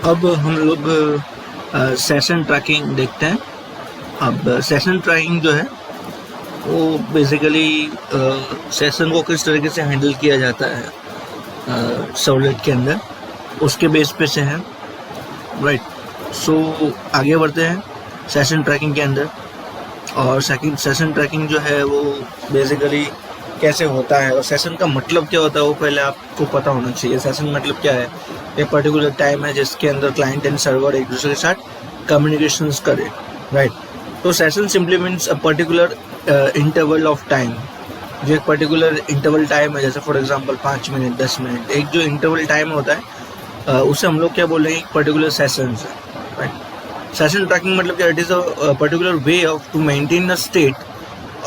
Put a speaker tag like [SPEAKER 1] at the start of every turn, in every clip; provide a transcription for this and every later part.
[SPEAKER 1] अब हम लोग सेशन ट्रैकिंग देखते हैं। अब सेशन ट्रैकिंग जो है वो बेसिकली सेशन को किस तरीके से हैंडल किया जाता है सर्वलेट के अंदर, उसके बेस पे से है, राइट। सो आगे बढ़ते हैं सेशन ट्रैकिंग के अंदर। और सेशन ट्रैकिंग जो है वो बेसिकली कैसे होता है और सेशन का मतलब क्या होता है वो पहले आपको पता होना चाहिए। सेशन मतलब क्या है? एक पर्टिकुलर टाइम है जिसके अंदर क्लाइंट एंड सर्वर एक दूसरे के साथ कम्युनिकेशंस करे, राइट। तो session simply means a particular interval of time. जो एक पर्टिकुलर इंटरवल टाइम है, जैसे फॉर एग्जांपल 5 मिनट 10 मिनट, एक जो इंटरवल टाइम होता है उसे हम लोग क्या बोलेंगे? पर्टिकुलर सेशंस है, राइट। सेशन ट्रैकिंग मतलब क्या? It is a particular way of to maintain a state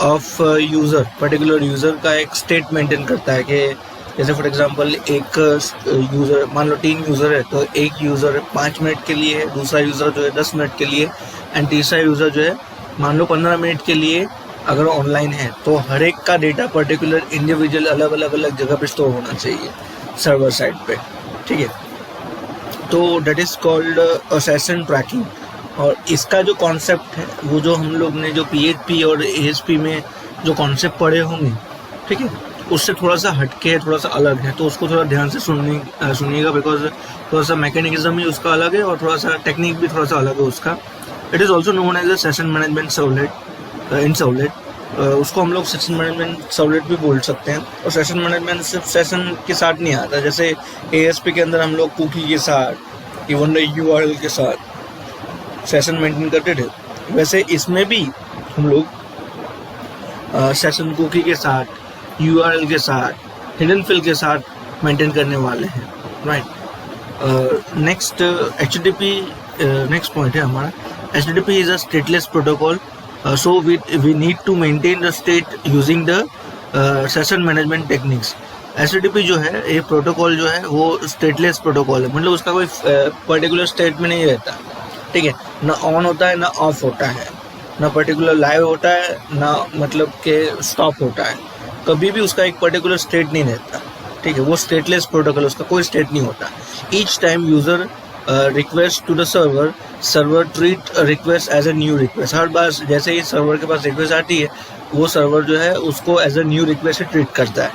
[SPEAKER 1] of user. Particular user का एक स्टेट मेंटेन करता है कि जैसे फॉर एग्जांपल एक यूज़र, मान लो 3 यूज़र है, तो एक यूज़र 5 मिनट के लिए है, दूसरा यूज़र जो है 10 मिनट के लिए, एंड तीसरा यूज़र जो है मान लो 15 मिनट के लिए अगर ऑनलाइन है। तो हर एक का डेटा पर्टिकुलर इंडिविजुअल अलग जगह पे स्टोर होना चाहिए सर्वर साइड पे, ठीक है। तो that is called session trekking. और इसका जो कॉन्सेप्ट है वो जो हम लोग ने जो PHP और ASP में जो कॉन्सेप्ट पढ़े होंगे, ठीक है, उससे थोड़ा सा हटके है, थोड़ा सा अलग है। तो उसको थोड़ा ध्यान से सुनिएगा, बिकॉज थोड़ा सा मैकेनिज्म ही उसका अलग है और थोड़ा सा टेक्निक भी थोड़ा सा अलग है उसका। It is also known as a session management servlet in servlet. उसको हम लोग सेशन मैनेजमेंट सर्वलेट भी बोल सकते हैं। और सेशन मैनेजमेंट सिर्फ सेशन के साथ नहीं आता, जैसे ASP के अंदर हम लोग कुकी के साथ, इवन URL के साथ सेशन मेंटेन करते थे, वैसे इसमें भी हम लोग सेशन कुकी के साथ, URL के साथ, हिडन फिल के साथ मेंटेन करने वाले हैं, right. Next HTTP next point है हमारा। HTTP is a stateless protocol, so we need to maintain the state using the session management techniques. HTTP जो है ये प्रोटोकॉल जो है वो स्टेटलेस प्रोटोकॉल है, मतलब उसका कोई पर्टिकुलर स्टेट में नहीं रहता, ठीक है। ना ऑन होता है ना ऑफ होता है, ना पर्टिकुलर लाइव होता है ना मतलब के स्टॉप होता है, कभी भी उसका एक पर्टिकुलर स्टेट नहीं रहता, ठीक है। वो स्टेटलेस प्रोटोकॉल, उसका कोई स्टेट नहीं होता। Each time user request to the server treat request as a new request. हर बार जैसे ही सर्वर के पास रिक्वेस्ट आती है वो सर्वर जो है उसको as a new request treat करता है,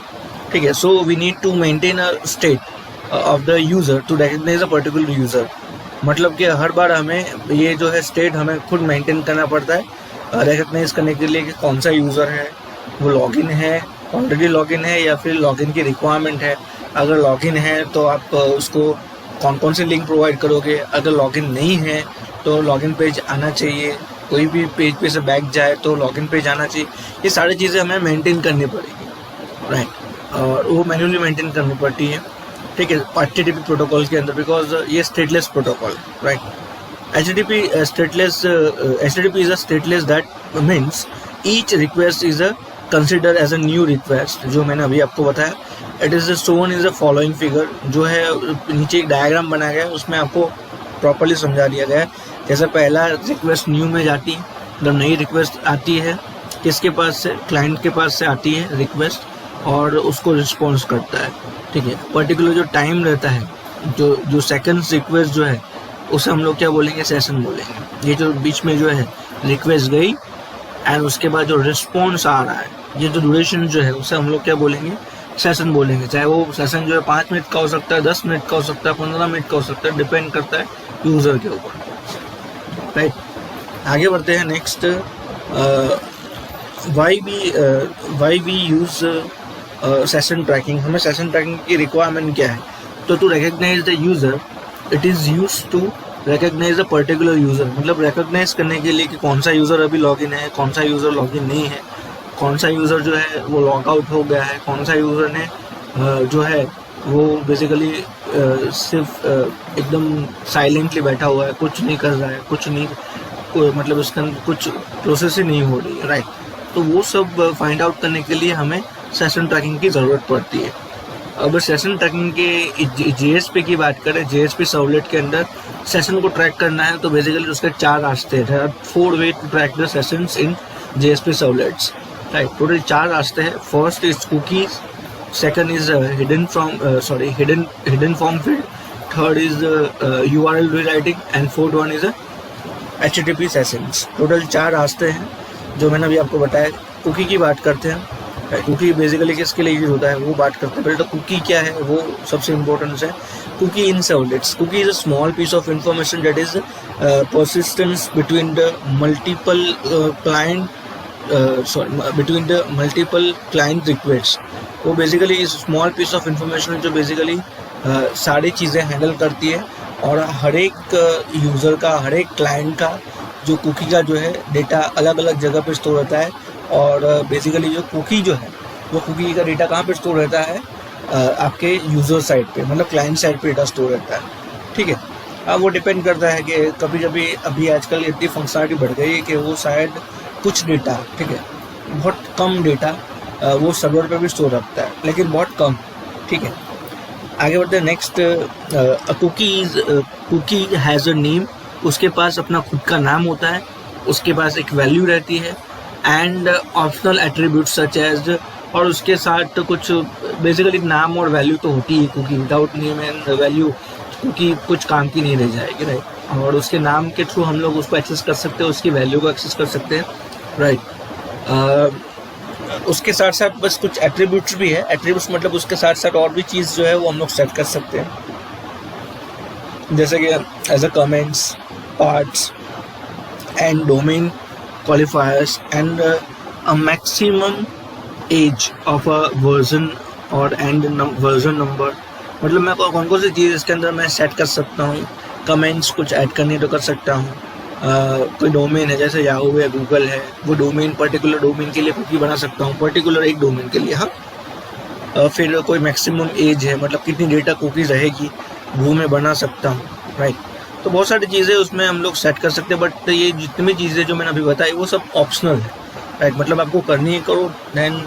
[SPEAKER 1] ठीक है। So we need to maintain a state of the user to recognise a particular user. मतलब कि हर बार हमें ये जो है स्टेट हमें खुद मेंटेन करना पड़ता है रिकॉग्नाइज करने के लिए कि कौन सा यूज़र है, वो लॉगिन है, ऑलरेडी लॉगिन है या फिर लॉगिन की रिक्वायरमेंट है। अगर लॉगिन है तो आप उसको कौन कौन से लिंक प्रोवाइड करोगे। अगर लॉगिन नहीं है तो लॉगिन पेज आना चाहिए, कोई भी पेज पे से बैक जाए तो लॉगिन पेज आना चाहिए। ये सारी चीज़ें हमें मेंटेन करनी पड़ेगी, राइट। और वो मैन्युअली मेंटेन करनी पड़ती है, ठीक है, HTTP प्रोटोकॉल के अंदर, बिकॉज ये stateless protocol, right. HTTP is a stateless that means each request is a considered as a new request। जो मैंने अभी आपको बताया, it is shown in the following figure। जो है नीचे एक डायग्राम बनाया गया है, उसमें आपको प्रॉपरली समझा दिया गया है। जैसे पहला रिक्वेस्ट न्यू में जाती है, जब नई रिक्वेस्ट आती है किसके पास से? क्लाइंट के पास से आती है रिक्वेस्ट और उसको रिस्पॉन्स करता है, ठीक है। पर्टिकुलर जो टाइम रहता है, जो सेकंड्स रिक्वेस्ट जो है उसे हम लोग क्या बोलेंगे? सेशन बोलेंगे। ये जो बीच में जो है रिक्वेस्ट गई एंड उसके बाद जो रिस्पॉन्स आ रहा है, ये जो ड्यूरेशन जो है उसे हम लोग क्या बोलेंगे? सेशन बोलेंगे। चाहे वो सेशन जो है 5 मिनट का हो सकता है, 10 मिनट का हो सकता है, 15 मिनट का हो सकता है, डिपेंड करता है यूज़र के ऊपर, राइट। आगे बढ़ते हैं next. Why we use session tracking. हमें सेशन ट्रैकिंग की रिक्वायरमेंट क्या है? तो to recognise the user, it is use to recognise a particular user. मतलब रिकॉग्नाइज करने के लिए कि कौन सा यूज़र अभी लॉगिन है, कौन सा यूज़र लॉगिन नहीं है, कौन सा यूज़र जो है वो लॉग आउट हो गया है, कौन सा यूज़र ने जो है वो बेसिकली सिर्फ एकदम साइलेंटली बैठा हुआ है, कुछ नहीं कर रहा है, कुछ नहीं, मतलब उसके अंदर कुछ प्रोसेस ही नहीं हो रही है, राइट। तो वो सब फाइंड आउट करने के लिए हमें सेशन ट्रैकिंग की ज़रूरत पड़ती है। अब सेशन ट्रैकिंग के JSP की बात करें, JSP सर्वलेट के अंदर सेशन को ट्रैक करना है तो बेसिकली उसके 4 रास्ते हैं। 4 way to track the sessions in JSP servlets, right. Total 4 रास्ते हैं। First is cookies, second is hidden form field, third is URL rewriting and fourth one is HTTP sessions. Total 4 रास्ते हैं जो मैंने अभी आपको बताया। कुकी की बात करते हैं। कुकी बेसिकली किसके लिए यूज होता है वो बात करते हैं। पहले तो कुकी क्या है वो सबसे इम्पोर्टेंट है। Cookie in servlets, cookie is a small piece of information that is persistence between the multiple client requests। वो बेसिकली इस स्मॉल पीस ऑफ इंफॉर्मेशन जो बेसिकली सारी चीज़ें हैंडल करती है और हर एक यूज़र का, हर एक क्लाइंट का जो कुकी का जो है डेटा अलग अलग जगह पे स्टोर रहता है। और बेसिकली जो कुकी जो है वो कुकी का डेटा कहाँ पे स्टोर रहता है, आपके यूज़र साइड पे, मतलब क्लाइंट साइड पे डेटा स्टोर रहता है। ठीक है, अब वो डिपेंड करता है कि कभी कभी अभी आजकल इतनी फंक्शनलिटी बढ़ गई है कि वो शायद कुछ डेटा, ठीक है, बहुत कम डेटा वो सर्वर पे भी स्टोर रखता है, लेकिन बहुत कम। ठीक है, आगे बढ़ते हैं। Next, cookie has a name, उसके पास अपना खुद का नाम होता है, उसके पास एक वैल्यू रहती है and optional attribute such as, और उसके साथ कुछ बेसिकली नाम और वैल्यू तो होती है cookie. Without name and value cookie कुछ काम की नहीं रह जाएगी, राइट। और उसके नाम के थ्रू हम लोग उसको एक्सेस कर सकते हैं, उसकी वैल्यू को एक्सेस कर सकते हैं, राइट। उसके साथ साथ बस कुछ एट्रीब्यूट्स भी है। एट्रीब्यूट्स मतलब उसके साथ साथ और भी चीज़ जो है वो हम लोग सेट कर सकते हैं, जैसे कि as a comments, parts and domain qualifiers and a maximum age of a version और एंड वर्जन नंबर। मतलब मैं कौन कौन सी चीज़ इसके अंदर मैं सेट कर सकता हूँ। कमेंट्स कुछ ऐड करनी तो कर सकता हूँ। कोई डोमेन है जैसे याहू है, गूगल है, वो डोमेन पर्टिकुलर डोमेन के लिए कुकी बना सकता हूँ, पर्टिकुलर एक डोमेन के लिए। हाँ, फिर कोई मैक्सिमम एज है, मतलब कितनी डेटा कुकी रहेगी वो मैं बना सकता हूँ, राइट। तो बहुत सारी चीज़ें उसमें हम लोग सेट कर सकते हैं, बट ये जितनी चीज़ें जो मैंने अभी बताई वो सब ऑप्शनल है, राइट। मतलब आपको करनी है करो, then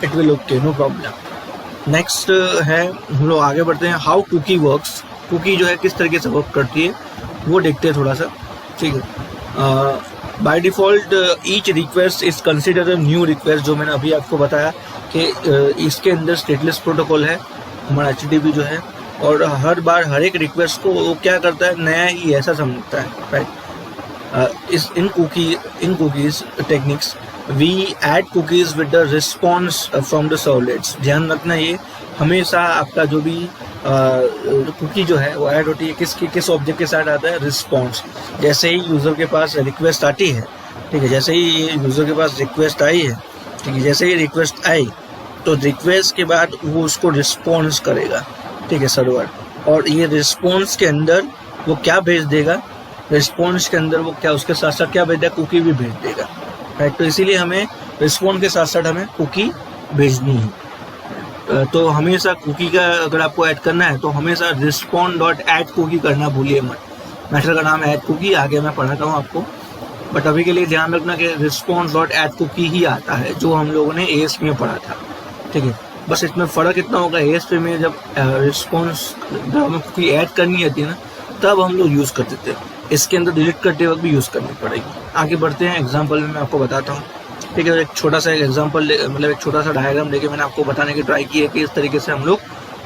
[SPEAKER 1] it will okay, no problem. Next है, हम लोग आगे बढ़ते हैं। हाउ कुकी वर्क्स, कुकी जो है किस तरीके से वर्क करती है वो देखते हैं थोड़ा सा। ठीक है, by default each request is consider a new request, जो मैंने अभी आपको बताया कि इसके अंदर स्टेटलेस प्रोटोकॉल है हमारा HTTP जो है, और हर बार हर एक रिक्वेस्ट को वो क्या करता है, नया ही ऐसा समझता है, right. In cookies techniques we add cookies with the response from the servlets. ध्यान रखना, ये हमेशा आपका जो भी कुकी जो है वो ऐड होती है किस ऑब्जेक्ट के साथ आता है, रिस्पॉन्स। जैसे ही यूज़र के पास रिक्वेस्ट आती है, ठीक है, जैसे ही यूज़र के पास रिक्वेस्ट आई है, ठीक है, जैसे ही रिक्वेस्ट आई तो रिक्वेस्ट के बाद वो उसको रिस्पॉन्स करेगा, ठीक है, सर्वर। और ये रिस्पॉन्स के अंदर वो क्या भेज देगा, रिस्पॉन्स के अंदर वो क्या उसके साथ साथ क्या भेज देगा, कुकी भी भेज देगा, राइट। तो इसीलिए हमें रिस्पॉन्स के साथ साथ हमें कुकी भेजनी है। तो हमेशा कुकी का अगर आपको ऐड करना है तो हमेशा respond.add कुकी करना भूलिए मत। मेथड का नाम है ऐड कुकी, आगे मैं पढ़ाता हूँ आपको, बट अभी के लिए ध्यान रखना कि respond.add कुकी ही आता है जो हम लोगों ने ASP में पढ़ा था, ठीक है। बस इसमें फ़र्क इतना होगा, ASP में जब रिस्पॉन्स जब हमें कुकी ऐड करनी होती है ना तब हम लोग यूज़ करते थे, इसके अंदर डिलीट करते वक्त भी यूज़ करनी पड़ेगी। आगे बढ़ते हैं, एग्जाम्पल में मैं आपको बताता हूँ, ठीक है। एक छोटा सा एग्जांपल, मतलब एक छोटा सा डायग्राम लेके मैंने आपको बताने की ट्राई की है कि इस तरीके से हम लोग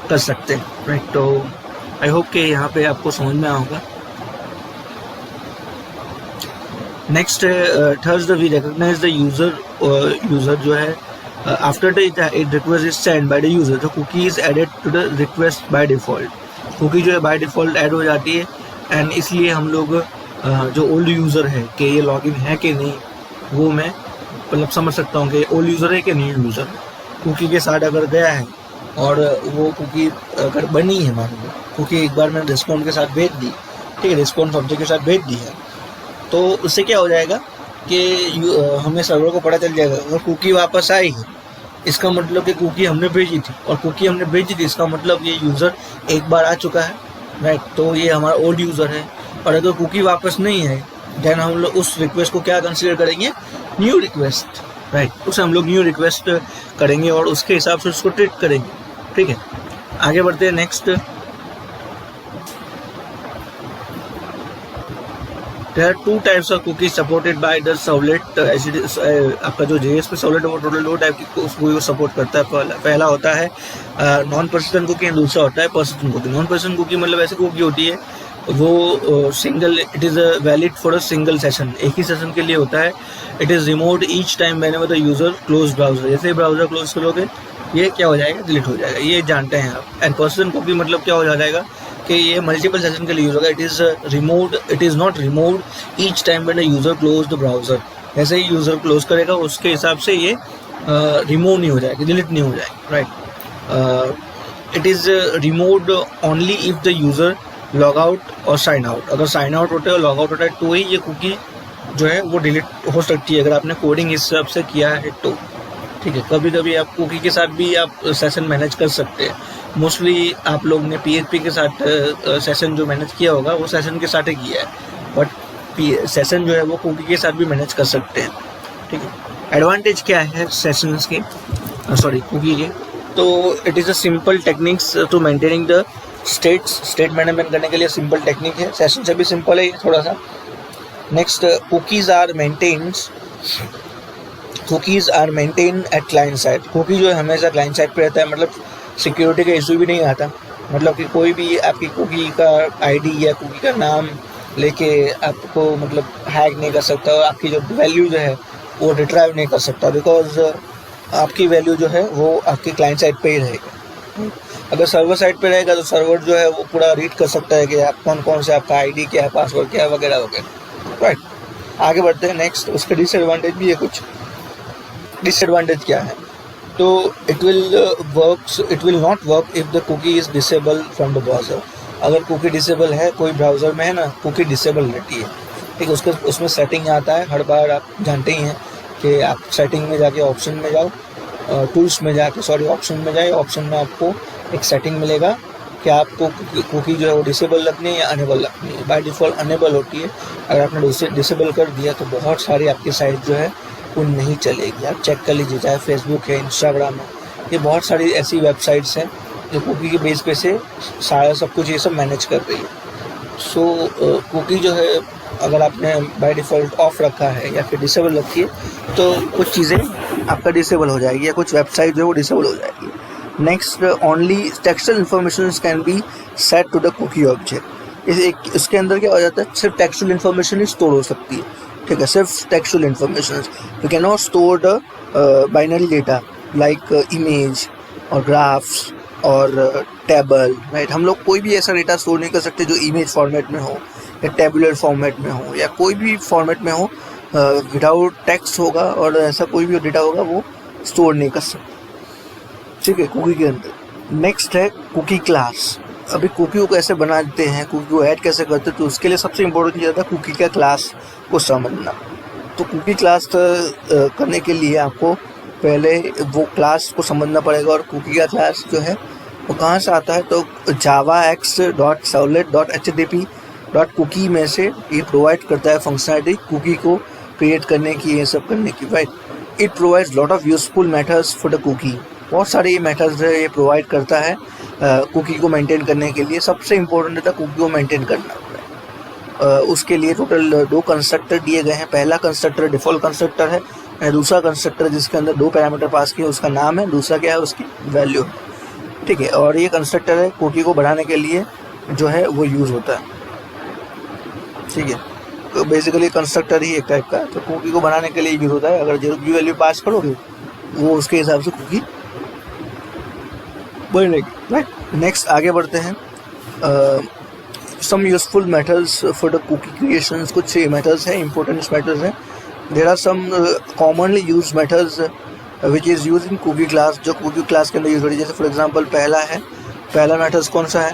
[SPEAKER 1] कर सकते हैं, राइट। तो आई होप कि यहाँ पे आपको समझ में आया होगा। Next, third we recognise the user जो है after the request is send by the user, the cookie is added to the request by default. Cookie जो है बाय डिफ़ॉल्ट ऐड हो जाती है, एंड इसलिए हम लोग जो ओल्ड यूज़र है कि ये लॉगिन है कि नहीं वो मैं मतलब समझ सकता हूँ कि ओल्ड यूज़र है कि न्यू यूज़र। कुकी के साथ अगर गया है और वो कुकी अगर बनी है, मान लो कुकी एक बार मैंने रिस्पॉन्स के साथ भेज दी, ठीक है, रिस्पॉन्स ऑब्जेक्ट के साथ भेज दी है, तो उससे क्या हो जाएगा कि हमें सर्वर को पता चल जाएगा अगर कुकी वापस आई है, इसका मतलब कि कुकी हमने भेजी थी, और कुकी हमने भेजी थी इसका मतलब ये यूज़र एक बार आ चुका है, राइट। तो ये हमारा ओल्ड यूज़र है। और अगर कुकी वापस नहीं है देन हम लोग उस रिक्वेस्ट को क्या कंसीडर करेंगे, न्यू रिक्वेस्ट, राइट। उसे हम लोग न्यू रिक्वेस्ट करेंगे और उसके हिसाब से उसको ट्रीट करेंगे, ठीक है। आगे बढ़ते हैं। Next, There are two types of cookies supported by the Servlet. आपका जो JS पे Servlet है वो टोटल दो टाइप की cookies को सपोर्ट करता है. पहला होता है नॉन पर्सिस्टेंट कुकी, दूसरा होता है persistent cookie. Non persistent cookie मतलब ऐसी कुकी होती है वो single, it is valid for a single session, एक ही सेशन के लिए होता है. It is removed each time whenever the user close browser. जैसे ही ब्राउजर क्लोज करोगे ये क्या हो जाएगा, डिलीट हो जाएगा. ये जानते हैं आप. एंड पर्सिस्टेंट कुकी मतलब क्या हो जाएगा कि ये मल्टीपल सेशन के लिए यूज़ होगा. It is not removed each time when the user close the browser. जैसे ही यूज़र क्लोज करेगा उसके हिसाब से ये रिमूव नहीं हो जाएगी, डिलीट नहीं हो जाएगी. Right. It is removed only if the user log out और साइन आउट. अगर साइन आउट होता है और लॉग आउट होता है तो ही ये कुकी जो है वो डिलीट हो सकती है, अगर आपने कोडिंग इस हिसाब से किया है तो. ठीक है. कभी कभी आप कुकी के साथ भी आप सेशन मैनेज कर सकते हैं. मोस्टली आप लोग ने PHP के साथ सेशन जो मैनेज किया होगा वो सेशन के साथ ही किया है, बट सेशन जो है वो कुकी के साथ भी मैनेज कर सकते हैं. ठीक है. एडवांटेज क्या है सेशंस के, कुकी के? तो it is a simple techniques to maintaining the state management करने के लिए सिंपल टेक्निक है. सेशन से भी सिंपल है थोड़ा सा. Next, cookies are maintain at client side. Cookie जो है हमेशा क्लाइंट साइड पे रहता है, मतलब सिक्योरिटी का इशू भी नहीं आता. मतलब कि कोई भी आपकी कुकी का आईडी या कुकी का नाम लेके आपको मतलब हैक नहीं कर सकता, और आपकी जो वैल्यू जो है वो रिट्राइव नहीं कर सकता, बिकॉज आपकी वैल्यू जो है वो आपकी क्लाइंट साइड पे ही रहेगा. अगर सर्वर साइड पे रहेगा तो सर्वर जो है वो पूरा रीड कर सकता है कि आप कौन से आपका आईडी क्या है, पासवर्ड क्या है, वगैरह वगैरह. राइट. आगे बढ़ते हैं. नेक्स्ट, उसके डिसएडवांटेज भी है कुछ. डिसएडवांटेज क्या है? तो it will not work if the cookie is disable from the browser. अगर कुकी डिसेबल है, कोई ब्राउज़र में है ना, कुकी डिसेबल रहती है. ठीक है. उसमें सेटिंग आता है. हर बार आप जानते ही हैं कि आप सेटिंग में जाके ऑप्शन में जाओ, टूल्स में जाके ऑप्शन में जाए. ऑप्शन में आपको एक सेटिंग मिलेगा कि आपको कुकी जो है वो डिसेबल रखनी है या अनेबल रखनी है. बाय डिफ़ॉल्ट अनेबल होती है. अगर आपने डिसेबल कर दिया तो बहुत सारी आपकी साइट जो है वो नहीं चलेगी. आप चेक कर लीजिए, चाहे फेसबुक है, इंस्टाग्राम है, ये बहुत सारी ऐसी वेबसाइट्स हैं जो कुकी के बेस पे से सारा सब कुछ ये सब मैनेज कर रही है. सो कुकी जो है अगर आपने बाय डिफ़ॉल्ट ऑफ रखा है या फिर डिसेबल रखी है तो कुछ चीज़ें आपका डिसेबल हो जाएगी, या कुछ वेबसाइट जो है वो डिसेबल हो जाएगी. Next, only textual information can be set to the cookie object. इसके अंदर क्या हो जाता है, सिर्फ टेक्सचुअल इन्फॉर्मेशन ही स्टोर हो सकती है. ठीक है. सिर्फ textual information. You can not store the binary data like image और ग्राफ्स और टेबल. राइट. हम लोग कोई भी ऐसा डेटा स्टोर नहीं कर सकते जो इमेज फॉर्मेट में हो या टेबुलर फॉर्मेट में हो या कोई भी फॉर्मेट में हो. विदाउट टेक्स्ट होगा और ऐसा कोई भी डेटा होगा वो स्टोर नहीं कर सकते. ठीक है. कुकी के अंदर. नेक्स्ट है कुकी क्लास. अभी कुकी को कैसे बनाते हैं, कुकी को ऐड कैसे करते हैं, तो उसके लिए सबसे इम्पोर्टेंट चीज़ आता है कुकी का क्लास को समझना. तो कुकी क्लास करने के लिए आपको पहले वो क्लास को समझना पड़ेगा. और कुकी का क्लास जो है वो कहाँ से आता है, तो javax.servlet.htdp.cookie में से ये प्रोवाइड करता है फंक्शनलिटी कुकी को क्रिएट करने की, ये सब करने की. Right. It provides lot of useful methods for the cookie. बहुत सारे ये मेथड्स है ये प्रोवाइड करता है कुकी को मेंटेन करने के लिए. सबसे इम्पोर्टेंट रहता है कुकी को मेंटेन करना. उसके लिए टोटल 2 कंस्ट्रक्टर दिए गए हैं. पहला कंस्ट्रक्टर डिफ़ॉल्ट कंस्ट्रक्टर है, दूसरा कंस्ट्रक्टर जिसके अंदर 2 पैरामीटर पास किए, उसका नाम है, दूसरा क्या है उसकी वैल्यू. ठीक है. और ये कंस्ट्रक्टर है कुकी को बढ़ाने के लिए जो है वो यूज़ होता है. ठीक है. तो बेसिकली कंस्ट्रक्टर ही एक टाइप का, तो कुकी को बनाने के लिए यूज़ होता है. अगर जो भी वैल्यू पास करोगे वो उसके हिसाब से कुकी बनेगी. राइट. नेक्स्ट आगे बढ़ते हैं. Some useful methods for the cookie creations. कुछ मेथड्स हैं, इंपॉर्टेंट मेथड्स हैं. There are some commonly use methods which is use in cookie class, जो कुकी क्लास के अंदर यूज होती है. जैसे फॉर एग्जांपल पहला मेथड कौन सा है,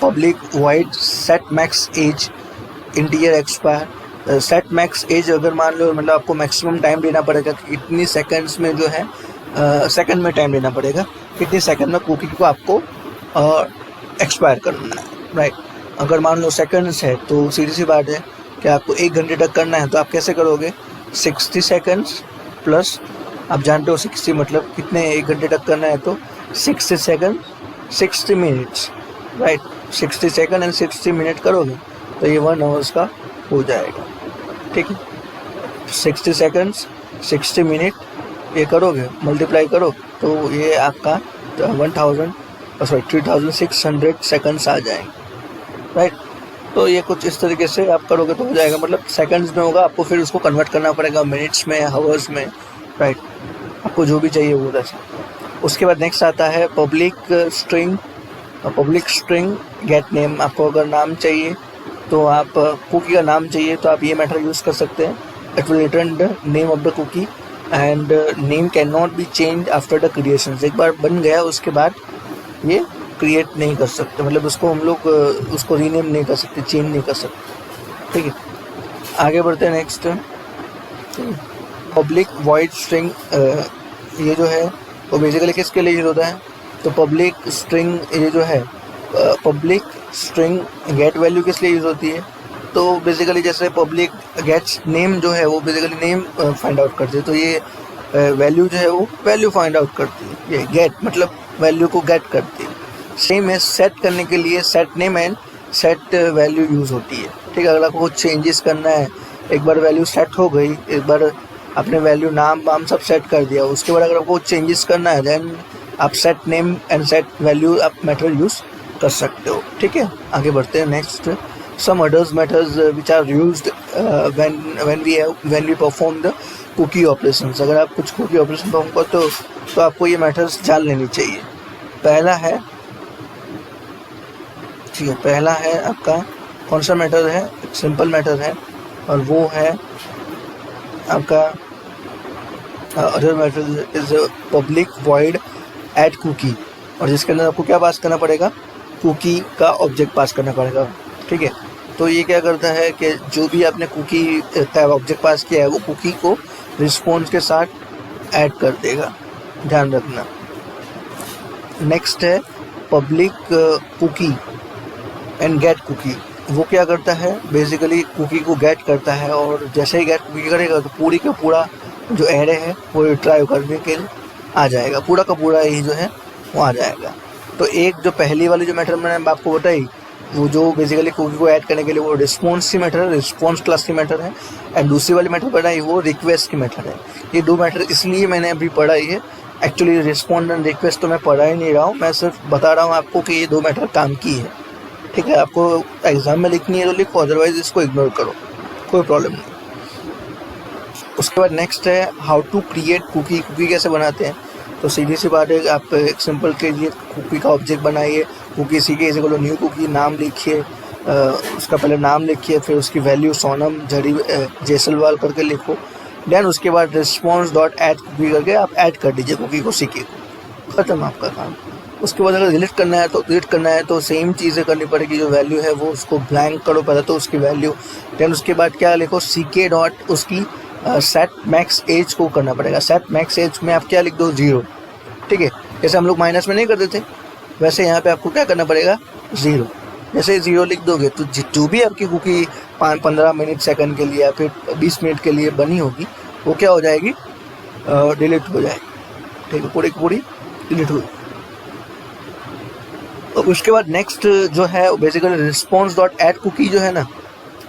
[SPEAKER 1] public void set max age integer expire. Set max age अगर मान लो, मतलब आपको मैक्सिमम टाइम देना पड़ेगा कि इतनी सेकंड्स में जो है सेकंड में टाइम देना पड़ेगा, कितने सेकंड में कुकी को आपको एक्सपायर करना है. राइट. अगर मान लो सेकंड्स है तो सीधी सी बात है कि आपको 1 घंटे तक करना है, तो आप कैसे करोगे, 60 सेकंड्स प्लस, आप जानते हो 60 मतलब कितने, 1 घंटे तक करना है तो 60 second 60 minutes. Right. 60 second and 60 minute करोगे तो ये 1 आवर्स का हो जाएगा। ठीक है, 60 सेकंड्स 60 मिनट ये करोगे, मल्टीप्लाई करो तो ये आपका 3600 सेकंड्स आ जाएंगे, राइट। तो ये कुछ इस तरीके से आप करोगे तो हो जाएगा, मतलब सेकंड्स में होगा, आपको फिर उसको कन्वर्ट करना पड़ेगा मिनट्स में, हावर्स में, राइट। आपको जो भी चाहिए वो वैसे। उसके बाद नेक्स्ट आता है पब्लिक स्ट्रिंग गेट नेम। आपको अगर नाम चाहिए तो आप कुकी का नाम चाहिए तो आप ये मेथड यूज़ कर सकते हैं। It will return the name of the cookie and name can not be change after the creation. एक बार बन गया उसके बाद ये क्रिएट नहीं कर सकते, मतलब उसको हम लोग उसको रीनेम नहीं कर सकते, चेंज नहीं कर सकते। ठीक है, आगे बढ़ते हैं नेक्स्ट। पब्लिक वॉइड स्ट्रिंग, ये जो है वो बेसिकली किसके लिए यूज होता है? तो पब्लिक स्ट्रिंग ये जो है पब्लिक स्ट्रिंग गेट वैल्यू किस लिए यूज होती है? तो बेसिकली जैसे पब्लिक गेट्स नेम जो है वो बेसिकली नेम फाइंड आउट करती है, तो ये वैल्यू जो है वो वैल्यू फाइंड आउट करती है। ये गेट मतलब वैल्यू को गेट करती है। सेम है सेट करने के लिए set name and set value use होती है। ठीक है, अगर आपको कुछ चेंजेस करना है, एक बार वैल्यू सेट हो गई, एक बार आपने वैल्यू नाम वाम सब सेट कर दिया, उसके बाद अगर आपको चेंजेस करना है देन आप set name and set value आप मेथड यूज कर सकते हो। ठीक है, आगे बढ़ते हैं next. Some others methods which are used when we perform the cookie operations. अगर आप कुछ कुकी ऑपरेशन परफॉर्म करते हो तो आपको ये मेथड्स जान लेनी चाहिए। पहला है, ठीक है, पहला है आपका कौन सा मेथड है? एक सिंपल मेथड है और वो है आपका other method is public void add cookie, और जिसके अंदर आपको क्या पास करना पड़ेगा? कुकी का ऑब्जेक्ट पास करना पड़ेगा। ठीक है, तो ये क्या करता है कि जो भी आपने कुकी का ऑब्जेक्ट पास किया है वो कुकी को रिस्पॉन्स के साथ ऐड कर देगा, ध्यान रखना। नेक्स्ट है public cookie and get cookie. वो क्या करता है? बेसिकली कुकी को गेट करता है और जैसे ही गेट कुकी करेगा तो पूरी का पूरा जो एरे है वो रिट्राइव करने के लिए आ जाएगा, पूरा का पूरा ही जो है वो आ जाएगा। तो एक जो पहली वाली जो मेथड मैंने आपको बताई वो जो बेसिकली कुकी को ऐड करने के लिए वो रिस्पॉन्स की मेथड है, रिस्पॉन्स क्लास की मेथड है, एंड दूसरी वाली मेथड पढ़ाई वो रिक्वेस्ट की मेथड है। ये दो मेथड इसलिए मैंने अभी पढ़ाई है, एक्चुअली रिस्पॉन्स एंड रिक्वेस्ट तो मैं पढ़ा ही नहीं रहा हूँ, मैं सिर्फ बता रहा हूँ आपको कि ये दो मेथड काम की है। ठीक है, आपको एग्जाम में लिखनी है तो लिखो, अदरवाइज इसको इग्नोर करो, कोई प्रॉब्लम नहीं। उसके बाद नेक्स्ट है how to create cookie. Cookie कैसे बनाते हैं? तो सीधी सी बात है, आप एक सिंपल कीजिए, कुकी का ऑब्जेक्ट बनाइए, कुकी सीखे इसे बोलो न्यू कुकी, नाम लिखिए, उसका पहले नाम लिखिए, फिर उसकी वैल्यू सोनम जैसलवाल करके लिखो, देन उसके बाद रिस्पॉन्स डॉट ऐड कुकी करके आप ऐड कर दीजिए कुकी को, सीखे, खत्म आपका काम। उसके बाद अगर डिलीट करना है तो सेम चीज़ें करनी पड़ेगी, जो वैल्यू है वो उसको ब्लैंक करो पहले तो उसकी वैल्यू, देन उसके बाद क्या लिखो? सीके डॉट उसकी सेट मैक्स एज को करना पड़ेगा। सेट मैक्स एज में आप क्या लिख दो? 0। ठीक है, जैसे हम लोग माइनस में नहीं करते थे वैसे यहाँ पे आपको क्या करना पड़ेगा? 0। जैसे 0 लिख दोगे तो जो भी आपकी कुकी 15 मिनट सेकंड के लिए या फिर 20 मिनट के लिए बनी होगी वो क्या हो जाएगी? डिलीट हो जाएगी। ठीक है, पूरी की पूरी डिलीट हो। और उसके बाद नेक्स्ट जो है basically response dot add cookie जो है ना,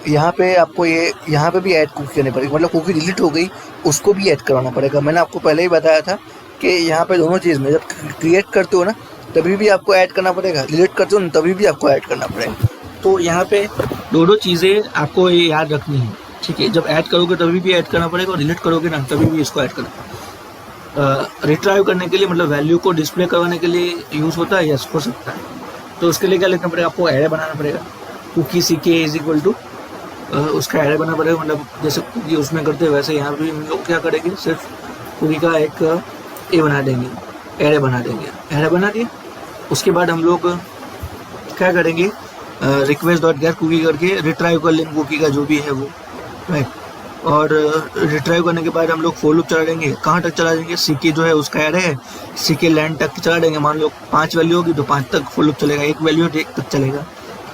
[SPEAKER 1] यहाँ पे आपको यहाँ पे भी ऐड कुकी करनी पड़ेगी, मतलब कुकी डिलीट हो गई उसको भी ऐड करवाना पड़ेगा। मैंने आपको पहले ही बताया था कि यहाँ पे दोनों चीज़ में जब क्रिएट करते हो ना तभी भी आपको ऐड करना पड़ेगा, डिलीट करते हो ना तभी भी आपको ऐड करना पड़ेगा। तो यहाँ पे दोनों चीज़ें आपको ये याद रखनी है। ठीक है, जब ऐड करोगे तभी भी ऐड करना पड़ेगा और डिलीट करोगे ना तभी भी इसको ऐड करना। रिट्राइव करने के लिए मतलब वैल्यू को डिस्प्ले करवाने के लिए यूज़ होता है, यस हो सकता है। तो उसके लिए क्या लिखना पड़ेगा? आपको एरे बनाना पड़ेगा, cookie CK is equal to उसका एरे बनाना पड़ेगा, मतलब जैसे कुकी उसमें करते हैं वैसे यहाँ भी हम लोग क्या करेंगे? सिर्फ कुकी का एक ए बना देंगे, एरे बना देंगे। एरे बना दिए उसके बाद हम लोग क्या करेंगे? रिक्वेस्ट डॉट गेट कुकी करके रिट्राइव कर लेंगे कुकी का जो भी है वो, राइट। और रिट्राइव करने के बाद हम लोग फॉर लूप चला देंगे। कहाँ तक चला देंगे? सीके जो है उसका एरे है, सीके लैंड तक चला देंगे। मान लो 5 वैल्यू होगी तो 5 तक फॉर लूप चलेगा, 1 वैल्यू 1 तक चलेगा,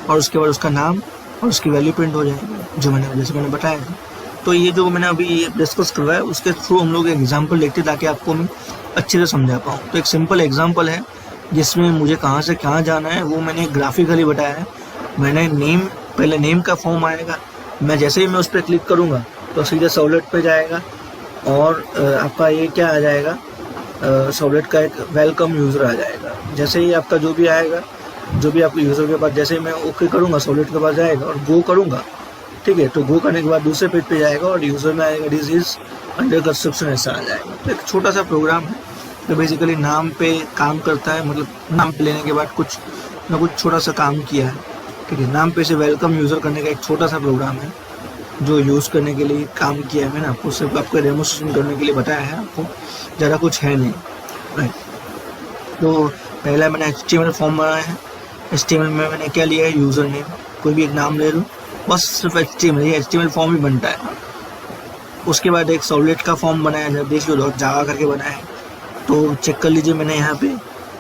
[SPEAKER 1] और उसके बाद उसका नाम और उसकी वैल्यू प्रिंट हो जाएगी जो जैसे मैंने बताया था। तो ये जो मैंने अभी डिस्कस करवाया उसके थ्रू हम लोग एग्जाम्पल देखते ताकि आपको मैं अच्छे से समझा पाऊँ। तो एक सिंपल एग्जाम्पल है जिसमें मुझे कहाँ से कहाँ जाना है वो मैंने ग्राफिकली बताया है। मैंने नेम पहले नेम का फॉर्म आएगा, मैं जैसे ही मैं उस पर क्लिक करूँगा तो सीधे सर्वलेट पे जाएगा और आपका ये क्या आ जाएगा, सर्वलेट का एक वेलकम यूज़र आ जाएगा। जैसे ही आपका जो भी आएगा, जो भी आपके यूज़र के पास, जैसे ही मैं ओके करूँगा सर्वलेट के पास जाएगा और गो करूँगा, ठीक है, तो गो करने के बाद दूसरे पेज पे जाएगा और यूज़र में आएगा दिस इज अंडर कंस्ट्रक्शन, ऐसा आ जाएगा। तो एक छोटा सा प्रोग्राम है जो बेसिकली नाम पे काम करता है, मतलब नाम पे लेने के बाद कुछ ना कुछ छोटा सा काम किया है, ठीक है। नाम पे से वेलकम यूज़र करने का एक छोटा सा प्रोग्राम है जो यूज़ करने के लिए काम किया है। मैंने आपको सिर्फ आपको डेमोस्ट्रेशन करने के लिए बताया है, आपको ज़्यादा कुछ है नहीं, राइट। तो पहला मैंने HTML फॉर्म बनाया है। HTML में मैंने क्या लिया है, यूज़र नेम, कोई भी एक नाम ले लूँ, बस सिर्फ HTML, ये HTML फॉर्म ही बनता है। उसके बाद एक सर्वलेट का फॉर्म बनाया है, देख लो जावा करके बनाया है, तो चेक कर लीजिए। मैंने यहाँ पे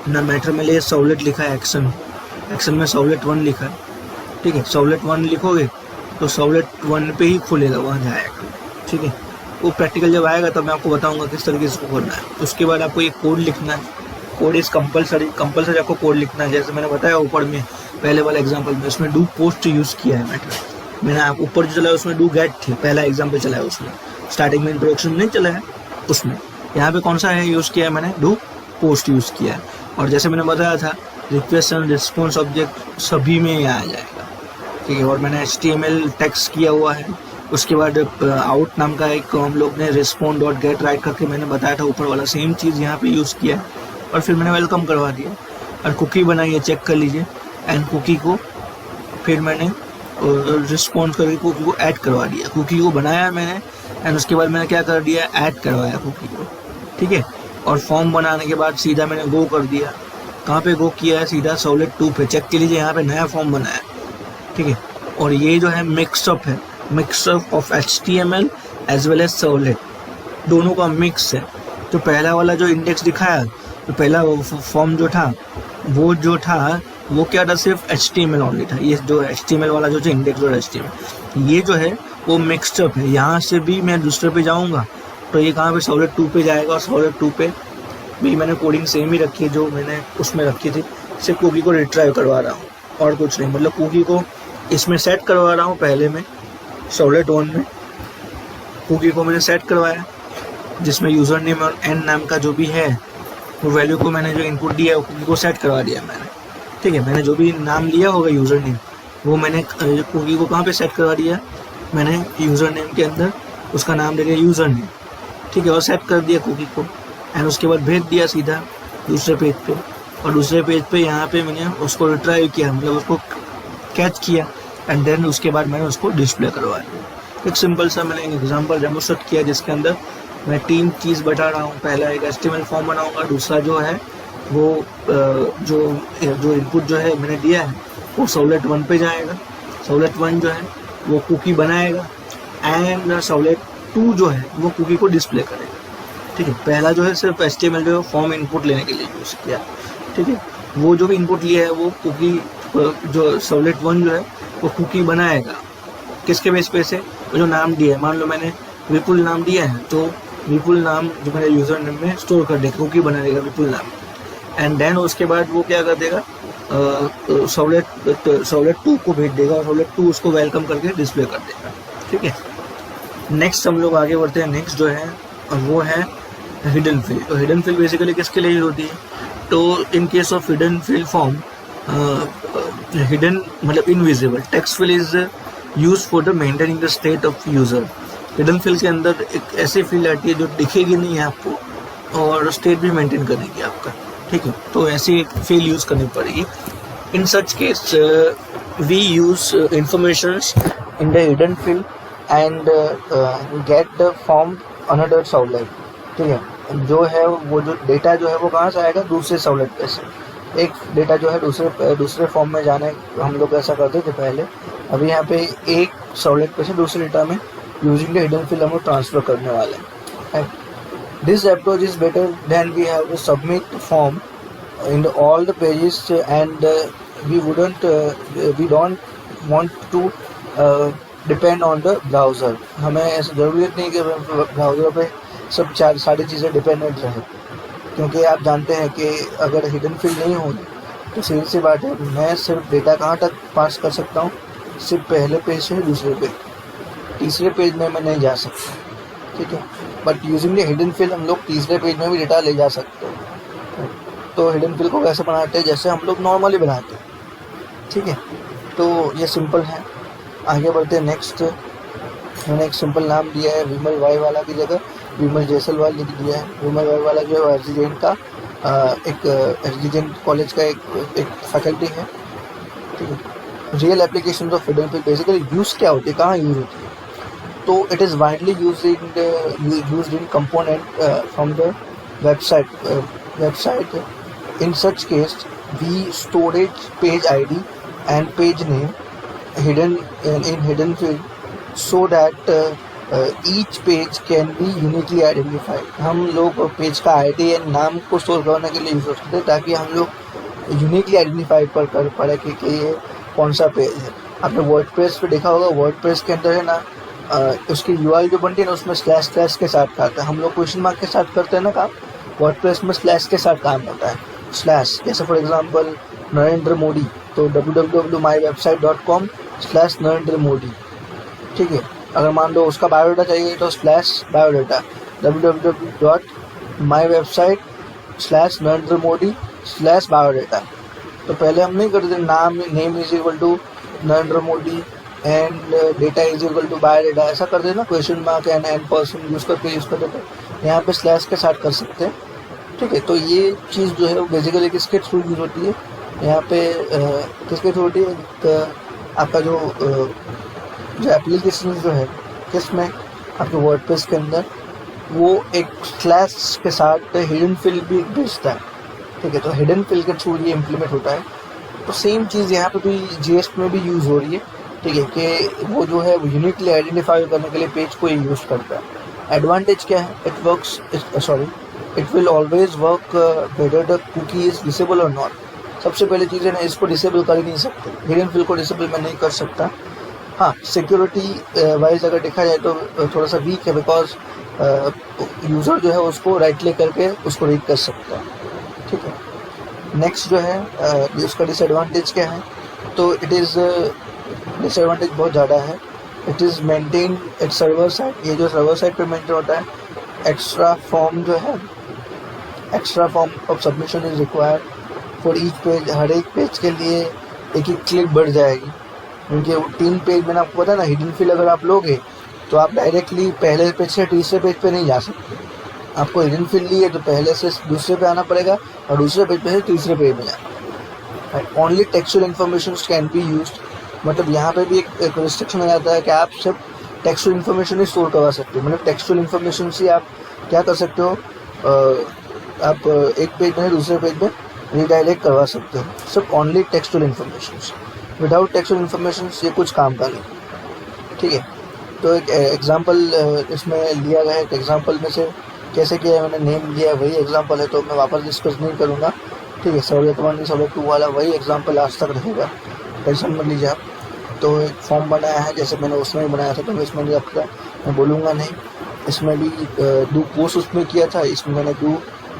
[SPEAKER 1] ना मैटर में ले सर्वलेट लिखा है, एक्शन में सर्वलेट 1 लिखा है, ठीक है। सर्वलेट 1 लिखोगे तो सर्वलेट 1 पे ही खुलेगा, वहाँ जाएगा, ठीक है। वो प्रैक्टिकल जब आएगा तब मैं आपको बताऊंगा किस तरीके से करना है। उसके बाद आपको ये कोड लिखना है, कोड इज कंपलसरी आपको कोड लिखना है। जैसे मैंने बताया ऊपर में पहले वाले एग्जांपल में, उसमें डू पोस्ट यूज़ किया है मैटर। मैंने आप ऊपर जो चला है उसमें डू गेट थी, पहला एग्जाम्पल चला है उसमें, स्टार्टिंग में इंट्रोडक्शन नहीं चला है उसमें। यहाँ पे कौन सा है यूज़ किया है, मैंने डू पोस्ट यूज़ किया है। और जैसे मैंने बताया था रिक्वेस्ट एंड रिस्पॉन्स ऑब्जेक्ट सभी में ये आ जाएगा, ठीक है। और मैंने HTML टेक्स्ट किया हुआ है। उसके बाद आउट नाम का एक हम लोग ने रिस्पॉन्ड डॉट गेट राइट करके मैंने बताया था ऊपर वाला, सेम चीज़ यहाँ पे यूज़ किया है। और फिर मैंने वेलकम करवा दिया और कुकी बनाई है, चेक कर लीजिए। एंड कुकी को फिर मैंने रिस्पॉन्ड करके कुकी को ऐड करवा दिया, कुकी को बनाया मैंने। एंड उसके बाद मैंने क्या कर दिया, ऐड करवाया कुकी को, ठीक है। और फॉर्म बनाने के बाद सीधा मैंने गो कर दिया। कहाँ पे गो किया है, सीधा सर्वलेट 2 पे, चेक कर लीजिए यहाँ पे नया फॉर्म बनाया, ठीक है। और ये जो है मिक्सअप है, mixup of HTML as well as servlet, दोनों का मिक्स है। तो पहला वाला जो इंडेक्स दिखाया, तो पहला फॉर्म जो था वो क्या था, सिर्फ HTML ओनली था। ये जो HTML वाला जो इंडेक्स और HTML, ये जो है वो मिक्सअप है। यहाँ से भी मैं दूसरे पे जाऊँगा तो ये कहाँ पे सर्वलेट 2 पे जाएगा, और सर्वलेट 2 पे भी मैंने कोडिंग सेम ही रखी है जो मैंने उसमें रखी थी, सिर्फ कुकी को रिट्राइव करवा रहा हूँ और कुछ नहीं। मतलब कुकी को इसमें सेट करवा रहा हूँ, पहले में सर्वलेट 1 में कुकी को मैंने सेट करवाया, जिसमें यूज़र नेम और एन नाम का जो भी है वो वैल्यू को मैंने जो इनपुट दिया है कुकी को सेट करवा दिया मैंने, ठीक है। मैंने जो भी नाम लिया होगा यूज़र नेम, वो मैंने कुकी को कहाँ पे सेट करवा दिया, मैंने यूज़र नेम के अंदर उसका नाम दे दिया यूज़र नेम, ठीक है, और सेट कर दिया कुकी को। एंड उसके बाद भेज दिया सीधा दूसरे पेज पे, और दूसरे पेज पे यहाँ पे मैंने उसको रिट्राइव किया, मतलब उसको कैच किया। एंड देन उसके बाद मैंने उसको डिस्प्ले करवा दिया। एक सिंपल सा मैंने एक एग्जांपल डेमोस्ट्रेट किया जिसके अंदर मैं 3 चीज़ बता रहा हूँ। पहला एक HTML फॉर्म बनाऊँगा, दूसरा जो है वो जो इनपुट जो है मैंने दिया है वो सर्वलेट 1 पे जाएगा, सर्वलेट 1 जो है वो कुकी बनाएगा, एंड सर्वलेट 2 जो है वो कुकी को डिस्प्ले करेगा, ठीक है। पहला जो है सिर्फ HTML जो फॉर्म इनपुट लेने के लिए यूज़ किया, ठीक है। वो जो भी इनपुट लिया है वो कुकी, जो सर्वलेट 1 जो है वो कुकी बनाएगा, किसके बेस पे से, वो जो नाम दिया है, मान लो मैंने विपुल नाम दिया है तो विपुल नाम जो मेरे यूज़र नेम में स्टोर कर देगा, कुकी बना देगा विपुल नाम। एंड देन उसके बाद वो क्या कर देगा, सर्वलेट 2 को भेज देगा और सर्वलेट 2 उसको वेलकम करके डिस्प्ले कर देगा, ठीक है। नेक्स्ट हम लोग आगे बढ़ते हैं। नेक्स्ट जो है वो है हिडन फिल। तो हिडन फिल बेसिकली किसके लिए यूज होती है, तो in case of hidden field form, hidden मतलब invisible text field is use for the maintaining the state of user. Hidden field के अंदर एक ऐसी फील्ड आती है जो दिखेगी नहीं है आपको और स्टेट भी मेंटेन करेगी आपका, ठीक है। तो ऐसी एक फील्ड यूज करनी पड़ेगी। In such case we use informations in the hidden field and get the form another servlet, ठीक है। जो है वो जो डेटा जो है वो कहाँ से आएगा, दूसरे सर्वलेट पे से। एक डेटा जो है दूसरे फॉर्म में जाने, हम लोग ऐसा करते थे पहले। अभी यहाँ पे एक सर्वलेट पे से दूसरे डेटा में यूजिंग द हिडन फिल हम लोग ट्रांसफर करने वाले हैं। This approach is better than we have to submit form in all the pages and we don't want to depend on the browser. हमें ऐसा ज़रूरत नहीं कि ब्राउज़र पे सब सारी चीज़ें डिपेंडेंट रहे, क्योंकि आप जानते हैं कि अगर हिडन फिल नहीं हो तो सीधी सी बात है, मैं सिर्फ डेटा कहाँ तक पास कर सकता हूँ, सिर्फ पहले पेज से दूसरे पेज, तीसरे पेज में मैं नहीं जा सकता, ठीक है। But using the hidden field हम लोग तीसरे पेज में भी डेटा ले जा सकते हैं। तो हिडन फिल को वैसे बनाते हैं जैसे हम लोग नॉर्मली बनाते हैं, ठीक है। तो ये सिंपल है। आगे बढ़ते हैं नेक्स्ट। मैंने एक सिंपल नाम दिया है, विमल वाई वाला की जगह विमल जैसलवाल लिख दिया है। विमल वाई वाला जो है एसडी जैन का एक एसडी जैन कॉलेज का एक फैकल्टी है, ठीक है। Real application of hidden field basically use क्या होती है, कहाँ यूज़ होती है? तो it is widely used in component from the website. In such case we storage page ID and page name hidden in hidden field so that each page can be uniquely identified। हम लोग page का ID या नाम को store करने के लिए use करते हैं ताकि हम लोग यूनिकली आइडेंटिफाई कर पाए कि ये कौन सा पेज है। आपने वर्डप्रेस पे देखा होगा, वर्डप्रेस के अंदर है ना उसकी URL जो बनती है ना उसमें स्लैश के साथ खाता है। हम लोग क्वेश्चन मार्क के साथ करते हैं ना काम, वर्डप्रेस में स्लैश के साथ काम होता है। स्लैश जैसे फॉर एग्जांपल नरेंद्र मोदी, तो www.mywebsite.com/नरेंद्र मोदी, ठीक है। अगर मान लो उसका बायोडाटा चाहिए तो /बायोडाटा, www.mywebsite/नरेंद्र मोदी/बायोडाटा। तो पहले हम नहीं करते name is equal to Narendra Modi and data is equal to biodata, ऐसा कर देना question mark and person use करके यहाँ पे स्लैश के साथ कर सकते हैं, ठीक है। तो ये चीज़ जो है वो बेसिकली किसके थ्रू यूज़ होती है, यहाँ पे किसके थ्रू होती है, आपका जो एप्लीकेशन जो है किसमें आपके वर्डप्रेस के अंदर वो एक स्लैश के साथ हिडन फिल भी भेजता है, ठीक है। तो हिडन फिल के थ्रू ये इम्प्लीमेंट होता है। तो सेम चीज़ यहाँ पे भी JS में भी यूज़ हो रही है, ठीक है, कि वो जो है वो यूनिकली आइडेंटिफाई करने के लिए पेज को यूज़ करता है। एडवांटेज क्या है, it will always work whether the cookie is disable और नॉट। सबसे पहले चीज़ है ना, इसको डिसेबल कर ही नहीं सकते, हिडन फिल को डिसेबल मैं नहीं कर सकता। हाँ, सिक्योरिटी वाइज अगर देखा जाए तो थोड़ा सा वीक है, बिकॉज यूज़र जो है उसको राइट क्लिक करके उसको रीड कर सकता है, ठीक है। नेक्स्ट जो है इसका डिसएडवांटेज क्या है, तो इट इज़ डिसएडवांटेज बहुत ज़्यादा है। It is maintain at server side, ये जो सर्वर साइड पर मेंटेन होता है। एक्स्ट्रा फॉर्म जो है, extra form of submission is required for each page. हर एक पेज के लिए एक क्लिक बढ़ जाएगी, क्योंकि 3 पेज मैंने आपको पता ना, हिडन फिल अगर आप लोगे तो आप डायरेक्टली पहले पेज से तीसरे पेज पे नहीं जा सकते। आपको हिडन फिल लिए तो पहले से दूसरे पे आना पड़ेगा और दूसरे पेज पे से तीसरे पेज में जाना। Only textual information can be used, मतलब यहाँ पे भी एक रिस्ट्रिक्शन हो जाता है कि आप सिर्फ टेक्सचुअल इन्फॉर्मेशन ही स्टोर करवा सकते हो। मतलब टेक्सचुअल इन्फॉर्मेशन से आप क्या कर सकते हो, आप एक पेज में दूसरे पेज में रिडायरेक्ट करवा सकते हो, सिर्फ only textual information. Without textual information ये कुछ काम का नहीं, ठीक है। तो एक एग्जांपल इसमें लिया गया है। एक एग्जांपल में से कैसे किया है, मैंने नेम लिया है, वही एग्जांपल है, तो मैं वापस डिस्कस नहीं करूँगा, ठीक है। सहूलियत 1 सहूलियत 2 वाला वही एग्जांपल आज तक रहेगा, टेंशन मत लीजिए आप। तो एक फॉर्म बनाया है जैसे मैंने उसमें भी बनाया था, तो मैं इसमें नहीं आपका मैं बोलूँगा नहीं। इसमें भी डू पोस्ट उसमें किया था, इसमें मैंने डू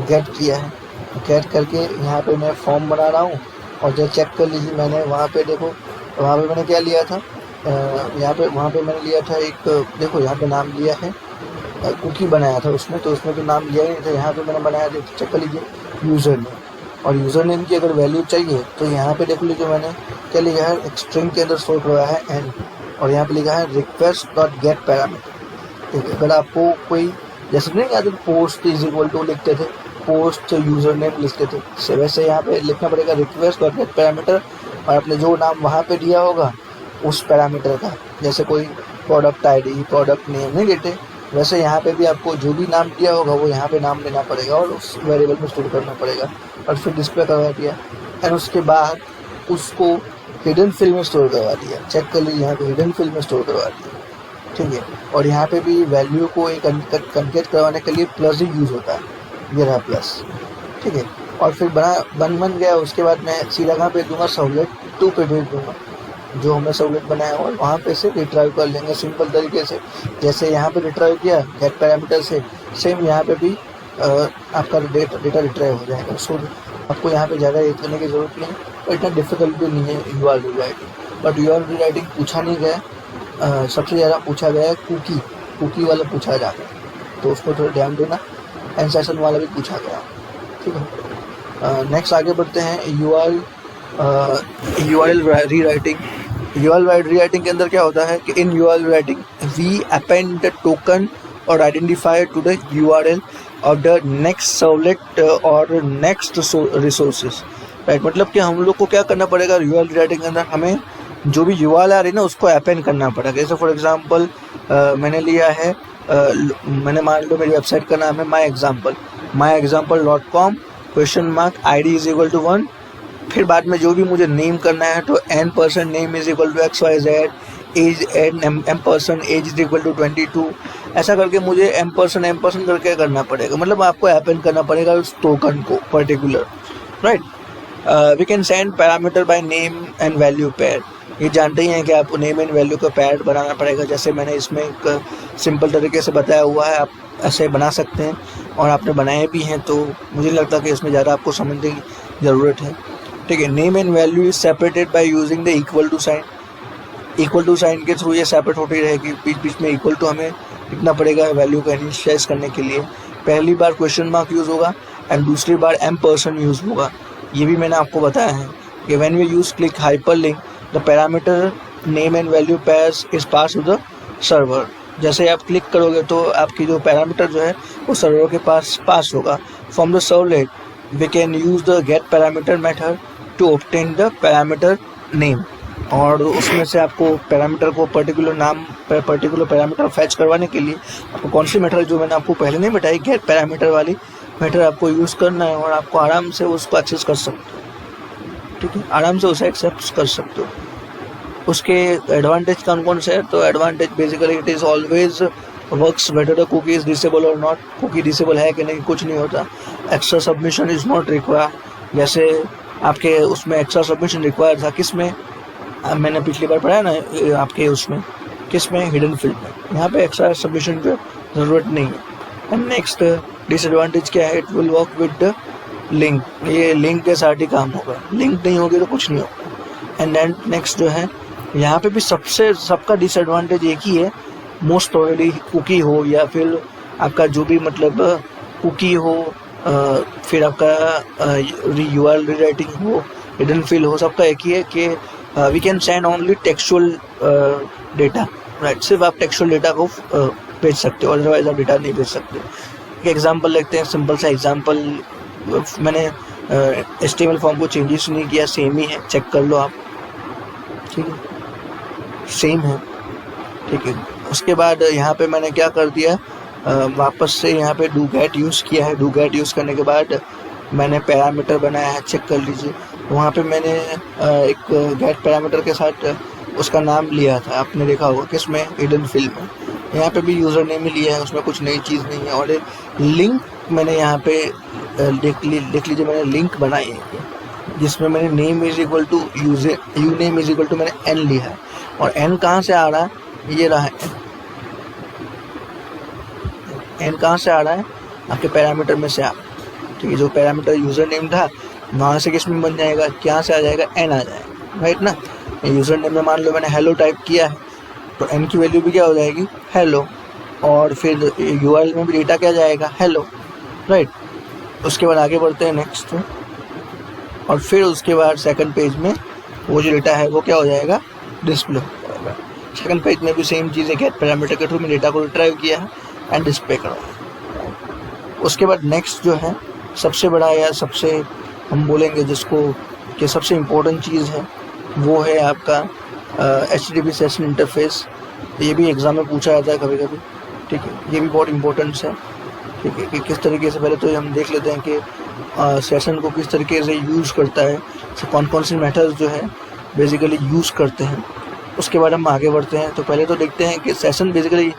[SPEAKER 1] गेट किया है। गेट करके यहाँ पे मैं फॉर्म बना रहा हूँ, और जब चेक कर लीजिए मैंने वहाँ पे देखो, वहाँ पे मैंने क्या लिया था, वहाँ पे मैंने लिया था एक, देखो यहाँ पे नाम लिया है, कुकी बनाया था उसमें, तो उसमें तो नाम लिया ही नहीं था। यहाँ पे मैंने बनाया था, चेक कर लीजिए, यूज़र नेम, और यूज़र नेम की अगर वैल्यू चाहिए तो यहाँ पे देख लीजिए मैंने क्या लिखा है, एक स्ट्रिंग के अंदर स्टोर करवाया है एन, और यहाँ पे लिखा है request.get पैरामीटर, ठीक है। अगर आपको कोई जैसे नहीं याद पोस्ट इज इक्वल टू लिखते थे, पोस्ट यूज़र नेम लिखते थे, वैसे यहाँ पे लिखना पड़ेगा request.get पैरामीटर, और आपने जो नाम वहाँ पे दिया होगा उस पैरामीटर का, जैसे कोई प्रोडक्ट ID, प्रोडक्ट नेम नहीं देते, वैसे यहाँ पे भी आपको जो भी नाम दिया होगा वो यहाँ पे नाम देना पड़ेगा और उस वेरिएबल में स्टोर करना पड़ेगा, और फिर डिस्प्ले करवा दिया, एंड उसके बाद उसको हिडन फिल में स्टोर करवा दिया। चेक कर लीजिए यहाँ पे हिडन फिल में स्टोर करवा दिया, ठीक है। और यहाँ पे भी वैल्यू को एक कन्केट करवाने के लिए प्लस ही यूज़ होता है, ये रहा प्लस, ठीक है। और फिर बन गया, उसके बाद मैं सीधा कहाँ पे दूंगा, सहूलियत 2 पे भेज दूंगा, जो हमने सहूलियत बनाया और वहाँ पे से रिट्राइव कर लेंगे सिंपल तरीके से। जैसे यहाँ पे रिट्राइव किया गेट पैरामीटर से, सेम यहाँ पे भी आपका डेटा रिट्राइव हो जाएगा। सो आपको यहाँ पे ज़्यादा ये करने की ज़रूरत नहीं है, और इतना डिफिकल्ट भी नहीं है URL retrieve. But URL rewriting पूछा नहीं गया। सबसे ज़्यादा पूछा गया है कुकी वाला पूछा जाता है, तो उसको थोड़ा ध्यान देना। एंड सेशन वाला भी पूछा गया, ठीक है। नेक्स्ट आगे बढ़ते हैं यूआरएल रीराइटिंग। यूआरएल रीराइटिंग के अंदर क्या होता है कि in URL rewriting we append the token और identifier to the URL of the next servlet और नेक्स्ट रिसोर्सेज, राइट। मतलब कि हम लोग को क्या करना पड़ेगा यूआरएल रीराइटिंग के अंदर, हमें जो भी यूआरएल आ रही है ना उसको अपेंड करना पड़ेगा। जैसे फॉर एग्जांपल मैंने लिया है, मैंने मान लो मेरी वेबसाइट का नाम है myexample.com (ID = 1), फिर बाद में जो भी मुझे नेम करना है तो n% name = XYZ, age m% age = 22, ऐसा करके मुझे m% करके करना पड़ेगा। मतलब आपको अपेंड करना पड़ेगा उस टोकन को particular, right. We can send parameter by name and value pair. ये जानते ही हैं कि आपको नेम एंड वैल्यू का पैर बनाना पड़ेगा। जैसे मैंने इसमें एक सिंपल तरीके से बताया हुआ है, आप ऐसे बना सकते हैं और आपने बनाए भी हैं, तो मुझे लगता है कि इसमें ज़्यादा आपको समझने की ज़रूरत है, ठीक है। Name and value is separated by using the equal to sign. Equal to sign के थ्रू ये सेपरेट होती रहेगी, बीच बीच में इक्वल टू हमें लिखना पड़ेगा वैल्यू को इनिशियलाइज करने के लिए। पहली बार क्वेश्चन मार्क यूज़ होगा एंड दूसरी बार m% यूज़ होगा। ये भी मैंने आपको बताया है कि when we use click hyperlink the parameter name and value pairs is pass to the server. जैसे आप क्लिक करोगे तो आपकी जो पैरामीटर जो है वो सर्वर के पास होगा। From the servlet we can use the get parameter method to obtain the parameter name, और उसमें से आपको पैरामीटर को पर्टिकुलर पैरामीटर फैच करवाने के लिए आपको कौन सी मेथड जो मैंने आपको पहले नहीं बताई, गेट पैरामीटर वाली मेथड आपको यूज़ करना है, और आपको आराम से उसको एक्सेस कर सकते हो, ठीक है। आराम से उसे एक्सेप्ट कर सकते हो। उसके एडवांटेज कौन से है, तो advantage basically it is always works whether the cookie is disable और नॉट। कुकी डिसेबल है कि नहीं कुछ नहीं होता। Extra submission is not required. जैसे आपके उसमें एक्स्ट्रा सबमिशन रिक्वायर्ड था, किस में मैंने पिछली बार पढ़ा ना, आपके उसमें किस में हिडन फील्ड में, यहाँ पे एक्स्ट्रा सबमिशन की ज़रूरत नहीं है। एंड नेक्स्ट डिसएडवांटेज क्या है, it will work with the link. ये लिंक के साथ ही काम होगा, लिंक नहीं होगी तो कुछ नहीं होगा। एंड देन नेक्स्ट जो है, यहाँ पे भी सबका डिसएडवांटेज एक ही है, मोस्ट प्रोबेबली कुकी हो या फिर आपका जो भी मतलब कुकी हो, फिर आपका यूआरएल रीराइटिंग हो, हिडन फील्ड हो, सबका एक ही है कि we can send only textual data, right. सिर्फ आप टेक्सचुअल डेटा को भेज सकते हो, अदरवाइज आप डेटा नहीं भेज सकते। एक एग्जांपल लेते हैं, सिंपल सा एग्जांपल। मैंने HTML फॉर्म को चेंजेस नहीं किया, सेम ही है, चेक कर लो आप, ठीक है, सेम है, ठीक है। उसके बाद यहाँ पे मैंने क्या कर दिया, वापस से यहाँ पे डू गेट यूज़ किया है। डू गेट यूज़ करने के बाद मैंने पैरामीटर बनाया है, चेक कर लीजिए। वहाँ पे मैंने एक गेट पैरामीटर के साथ उसका नाम लिया था, आपने देखा होगा किसमें, हिडन फील्ड में। यहाँ पे भी यूज़र नेम ही लिया है, उसमें कुछ नई चीज़ नहीं है। और लिंक मैंने यहाँ पे देख लीजिए, मैंने लिंक बनाई है जिसमें मैंने name is equal to U name is equal to मैंने n लिया है। और n कहाँ से आ रहा है, ये रहा है n कहाँ से आ रहा है, आपके पैरामीटर में से आ रहा है, ठीक है। जो पैरामीटर यूज़र नेम था वहाँ से किस में बन जाएगा, क्या से आ जाएगा, n आ जाएगा, राइट ना। यूज़र नेम में मान लो मैंने हेलो टाइप किया है तो n की वैल्यू भी क्या हो जाएगी, हेलो। और फिर यूआरएल में भी डेटा क्या जाएगा, हेलो, राइट। उसके बाद आगे बढ़ते हैं नेक्स्ट, और फिर उसके बाद सेकंड पेज में वो जो डेटा है वो क्या हो जाएगा, डिस्प्ले हो जाएगा। सेकंड पेज में भी सेम चीज़ें, गेट पैरामीटर के थ्रू में डेटा को रिट्राइव किया है एंड डिस्प्ले करवाया। उसके बाद नेक्स्ट जो है सबसे बड़ा या सबसे हम बोलेंगे जिसको कि सबसे इम्पोर्टेंट चीज़ है, वो है आपका HTTP सेशन इंटरफेस। ये भी एग्ज़ाम में पूछा जाता है कभी कभी, ठीक है। ये भी बहुत इम्पोर्टेंट है, ठीक है, कि किस तरीके से, पहले तो हम देख लेते हैं कि सेशन को किस तरीके से यूज़ करता है, कौन कौन से मेथड्स जो है बेसिकली यूज़ करते हैं। उसके बाद हम आगे बढ़ते हैं। तो पहले तो देखते हैं कि सेशन बेसिकली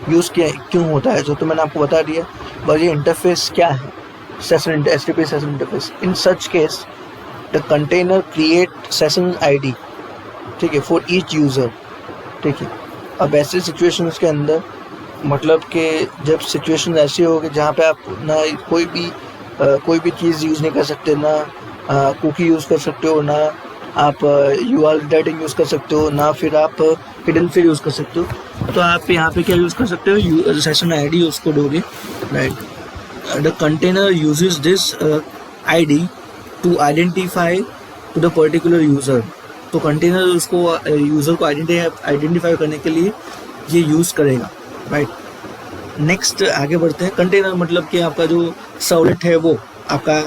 [SPEAKER 1] यूज़ क्यों होता है, जो तो मैंने आपको बता दिया। बस ये इंटरफेस क्या है, session HTTP session interface. In such case the container create session ID, ठीक है, फॉर ईच यूज़र, ठीक है। अब ऐसे सिचुएशंस के अंदर मतलब कि जब सिचुएशन ऐसी होगी जहाँ पे आप ना कोई भी चीज़ यूज़ नहीं कर सकते, ना कुकी यूज़ कर सकते हो, ना आप URL डाइटिंग यूज़ कर सकते हो, ना फिर आप हिडन फील्ड यूज़ कर सकते हो। तो आप यहाँ पे क्या यूज़ कर सकते हो, सेशन ID उसको दोगे, राइट। The container uses this ID to identify to the particular user. तो कंटेनर उसको यूज़र को आइडेंटिफाई करने के लिए ये यूज़ करेगा, राइट। नेक्स्ट आगे बढ़ते हैं। कंटेनर मतलब कि आपका जो सर्वलेट है वो आपका,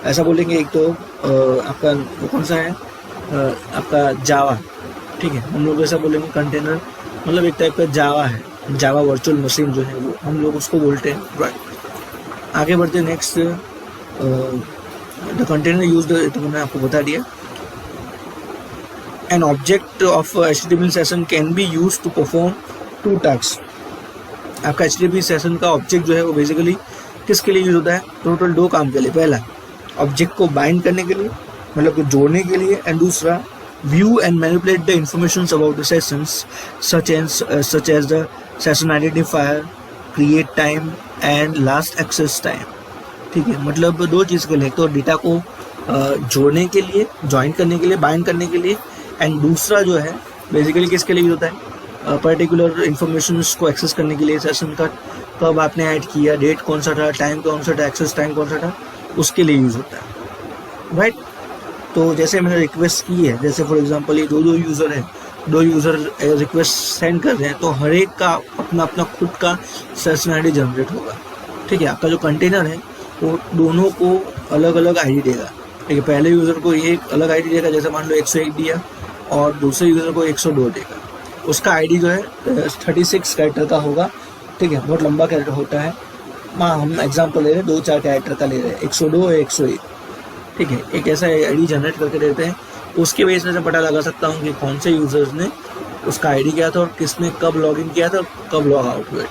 [SPEAKER 1] ऐसा बोलेंगे, एक तो आपका वो कौन सा है, आपका जावा, ठीक है। हम लोग ऐसा बोलेंगे कंटेनर मतलब एक टाइप का जावा है, जावा वर्चुअल मशीन जो है वो हम लोग उसको बोलते हैं, राइट। आगे बढ़ते हैं। नेक्स्ट द कंटेनर यूज्ड, तो मैंने आपको बता दिया। An object of HTTP session can be used to perform 2 task. आपका HTTP सेशन का ऑब्जेक्ट जो है वो बेसिकली किसके लिए यूज होता है, टोटल 2 काम के लिए। पहला, ऑब्जेक्ट को बाइंड करने के लिए, मतलब को जोड़ने के लिए, एंड दूसरा, view and manipulate the information about the sessions such as the session identifier, create time and last access time, ठीक है। मतलब 2 चीज़ के लिए, तो डेटा को जोड़ने के लिए, ज्वाइन करने के लिए, बाइंड करने के लिए, एंड दूसरा जो है बेसिकली किसके लिए यूज होता है, पर्टिकुलर इंफॉर्मेशन को एक्सेस करने के लिए। सेशन का कब आपने ऐड किया, डेट कौन सा था, टाइम कौन सा था, एक्सेस टाइम कौन सा था, उसके लिए यूज़ होता है, राइट। तो जैसे मैंने रिक्वेस्ट की है, जैसे फॉर एग्जांपल ये 2 यूज़र हैं, 2 यूज़र रिक्वेस्ट सेंड कर रहे हैं, तो हर एक का अपना अपना खुद का सेशन ID जनरेट होगा, ठीक है। आपका जो कंटेनर है वो दोनों को अलग अलग ID देगा, ठीक है। पहले यूज़र को ये एक अलग ID देगा, जैसे मान लो 101 दिया, और दूसरे यूज़र को 102 देगा। उसका ID जो है 36 कैरेक्टर का होगा, ठीक है। बहुत लंबा कैरेक्टर होता है। हम एग्जांपल ले रहे हैं, 2-4 कैरेक्टर का ले रहे हैं, 102 और 101, ठीक है। एक ऐसा ID जनरेट करके देते हैं, उसके बेस से पता लगा सकता हूँ कि कौन से यूज़र्स ने उसका ID किया था और किसने कब लॉग इन किया था और कब लॉग आउट हुए,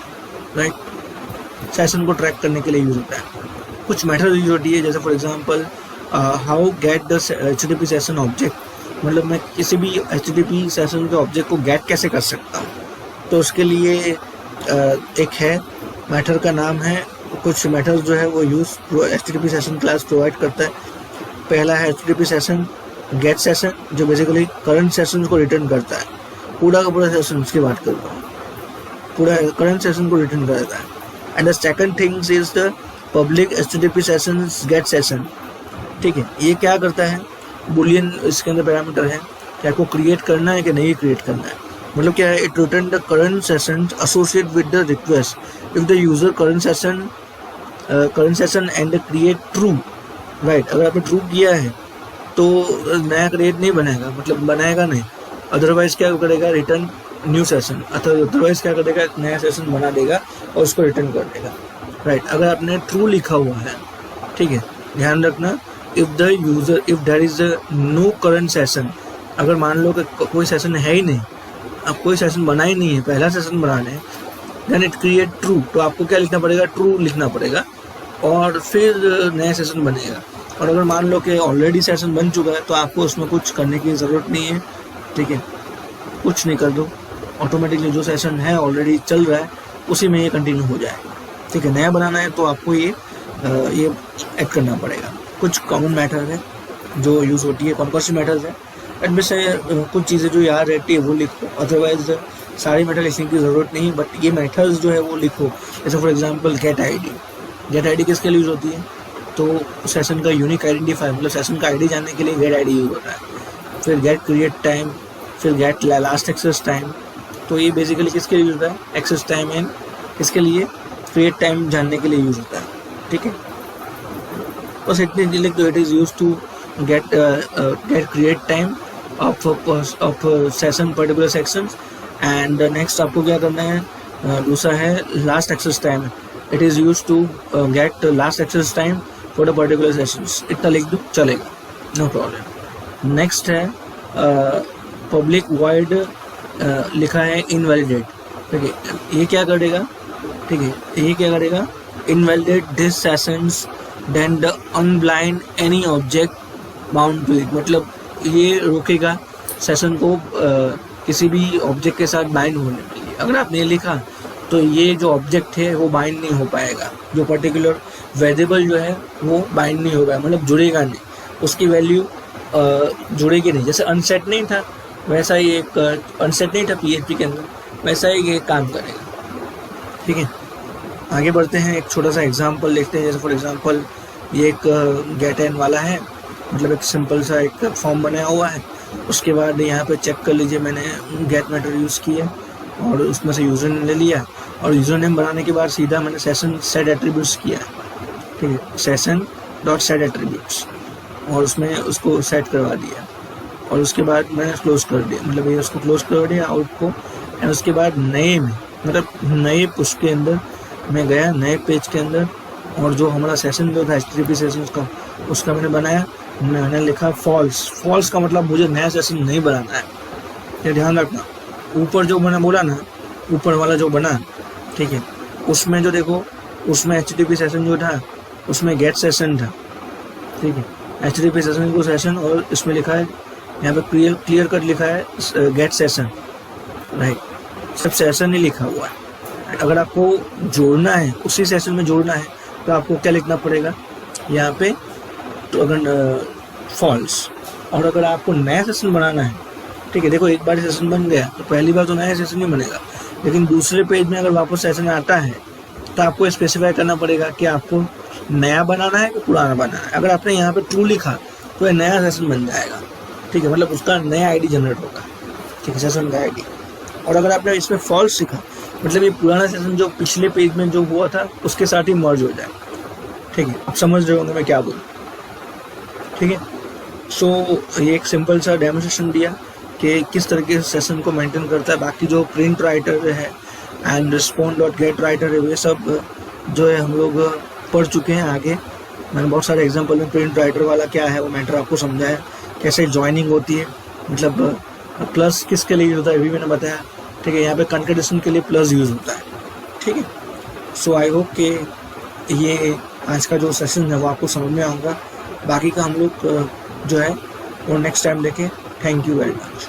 [SPEAKER 1] राइट। सेशन को ट्रैक करने के लिए यूज़ होता है। कुछ मेथड यूज होती है, जैसे for example how get the HTTP session object, मतलब मैं किसी भी HTTP सेशन के ऑब्जेक्ट को गेट कैसे कर सकता हूँ। तो उसके लिए एक है मेथड का नाम है, कुछ मेथड जो है वो use HTTP session class provide करता है। पहला है HTTP सेशन गेट सेशन, जो बेसिकली करंट सेशन को रिटर्न करता है, पूरा का पूरा सेशन की बात कर रहा हूँ, पूरा करंट सेशन को रिटर्न करता है। And the second things is the public HTTP session get session, ठीक है। ये क्या करता है, बुलियन इसके अंदर पैरामीटर है कि आपको क्रिएट करना है कि नहीं क्रिएट करना है। मतलब क्या है, it return the current session associate with the request if the user current session and create true, right. अगर आपने ट्रू किया है तो नया क्रिएट नहीं बनाएगा, मतलब बनाएगा नहीं। अदरवाइज क्या करेगा, रिटर्न न्यू सेशन, अदरवाइज क्या करेगा, नया सेशन बना देगा और उसको रिटर्न कर देगा, राइट। अगर आपने ट्रू लिखा हुआ है, ठीक है, ध्यान रखना, if there is no current session, अगर मान लो कि कोई सेशन है ही नहीं, आप कोई सेशन बना ही नहीं है, पहला सेशन बना रहे हैं, देन इट क्रिएट ट्रू, तो आपको क्या लिखना पड़ेगा, ट्रू लिखना पड़ेगा और फिर नया सेशन बनेगा। और अगर मान लो कि ऑलरेडी सेशन बन चुका है तो आपको उसमें कुछ करने की ज़रूरत नहीं है, ठीक है, कुछ नहीं कर दो, ऑटोमेटिकली जो सेशन है ऑलरेडी चल रहा है उसी में ये कंटिन्यू हो जाए, ठीक है। नया बनाना है तो आपको ये ऐड करना पड़ेगा। कुछ कॉमन मैथड है जो यूज़ होती है, कौन सी मैथड है, इनमें से कुछ चीज़ें जो याद रहती है वो लिखो, अदरवाइज सारी मैथड लिखने की ज़रूरत नहीं, बट ये मैथड्स जो है वो लिखो। जैसे फॉर एग्जांपल गेट आईडी किसके लिए यूज़ होती है, तो सेशन का यूनिक आइडेंटिफायर, मतलब सेशन का आईडी जानने के लिए गेट आईडी यूज़ होता है। फिर गेट क्रिएट टाइम, फिर गेट लास्ट एक्सेस टाइम, तो ये बेसिकली किसके लिए यूज़ होता है, एक्सेस टाइम एंड इसके लिए क्रिएट टाइम जानने के लिए यूज़ होता है, ठीक है। बस इतने लिख दो, it is use to get create time of session particular sections. And next आपको क्या करना है, दूसरा है last access time, it is use to get last access time for the particular sessions. इतना लिख दो, चलेगा, नो प्रॉब्लम। नेक्स्ट है पब्लिक वॉइड, लिखा है इनवैलिडेट, ठीक है। ये क्या करेगा, ठीक है, ये क्या करेगा, invalidate this sessions then the unbind any object bound to it, मतलब ये रोकेगा सेशन को किसी भी ऑब्जेक्ट के साथ बाइंड होने के लिए। अगर आपने लिखा तो ये जो ऑब्जेक्ट है वो बाइंड नहीं हो पाएगा, जो पर्टिकुलर वेरिएबल जो है वो बाइंड नहीं होगा, मतलब जुड़ेगा नहीं, उसकी वैल्यू जुड़ेगी नहीं। जैसे अनसेट नहीं था वैसा ही एक अनसेट नहीं था PHP के अंदर, वैसा ही ये काम करेगा। ठीक है, आगे बढ़ते हैं, एक छोटा सा एग्जांपल देखते हैं। जैसे फॉर एग्जांपल ये एक गेट एन वाला है, मतलब एक सिंपल सा एक फॉर्म बनाया हुआ है। उसके बाद यहाँ पे चेक कर लीजिए, मैंने गेट मेथड यूज़ किया और उसमें से यूज़र नेम ले लिया, और यूज़र नेम बनाने के बाद सीधा मैंने सेशन सेट एट्रीब्यूट्स किया। ठीक है, सेशन डॉट सेट एट्रीब्यूट्स, और उसमें उसको सेट करवा दिया, और उसके बाद मैंने क्लोज कर दिया, मतलब ये उसको क्लोज कर दिया आउट को। एंड उसके बाद नए में, मतलब नए पुश के अंदर मैं गया, नए पेज के अंदर, और जो हमारा सेशन जो था HTTP सेशन का, उसका मैंने बनाया, मैंने लिखा फॉल्स। फॉल्स का मतलब मुझे नया सेशन नहीं बनाना है, ये ध्यान रखना। ऊपर जो मैंने बोला ना, ऊपर वाला जो बना, ठीक है, उसमें जो देखो, उसमें HTTP सेशन जो था उसमें गेट सेशन था। ठीक है, HTTP सेशन को सेशन, और इसमें लिखा है यहाँ पे क्लियर कट लिखा है गेट सेशन, राइट, सब सेशन ही लिखा हुआ है। अगर आपको जोड़ना है, उसी सेशन में जोड़ना है, तो आपको क्या लिखना पड़ेगा यहाँ पे, तो अगर फॉल्स। और अगर आपको नया सेशन बनाना है, ठीक है, देखो एक बार सेशन बन गया तो पहली बार तो नया सेशन नहीं बनेगा, लेकिन दूसरे पेज में अगर वापस सेशन आता है तो आपको स्पेसिफाई करना पड़ेगा कि आपको नया बनाना है कि पुराना बनाना है। अगर आपने यहाँ पे ट्रू लिखा तो ये नया सेशन बन जाएगा। ठीक है, मतलब उसका नया ID जनरेट होगा, ठीक है, सेशन का ID। और अगर आपने इसमें फॉल्स लिखा, मतलब ये पुराना सेशन जो पिछले पेज में जो हुआ था उसके साथ ही मर्ज हो जाएगा। ठीक है, आप समझ रहे होंगे मैं क्या बोलूँ। ठीक है, सो ये एक सिंपल सा डेमोन्स्ट्रेशन दिया कि किस तरीके से सेशन को मेंटेन करता है। बाकी जो प्रिंट राइटर है and respond dot gate writer है, ये सब जो है हम लोग पढ़ चुके हैं आगे। मैंने बहुत सारे एग्जांपल में प्रिंट राइटर वाला क्या है वो मैटर आपको समझाया, कैसे ज्वाइनिंग होती है, मतलब प्लस किसके लिए यूज होता है अभी मैंने बताया। ठीक है, यहाँ पे कंकैटिनेशन के लिए प्लस यूज़ होता है। ठीक है, सो आई होप कि ये आज का जो सेशन है वो आपको समझ में आऊँगा। बाकी का हम लोग जो है वो नेक्स्ट टाइम देखें। Thank you very much.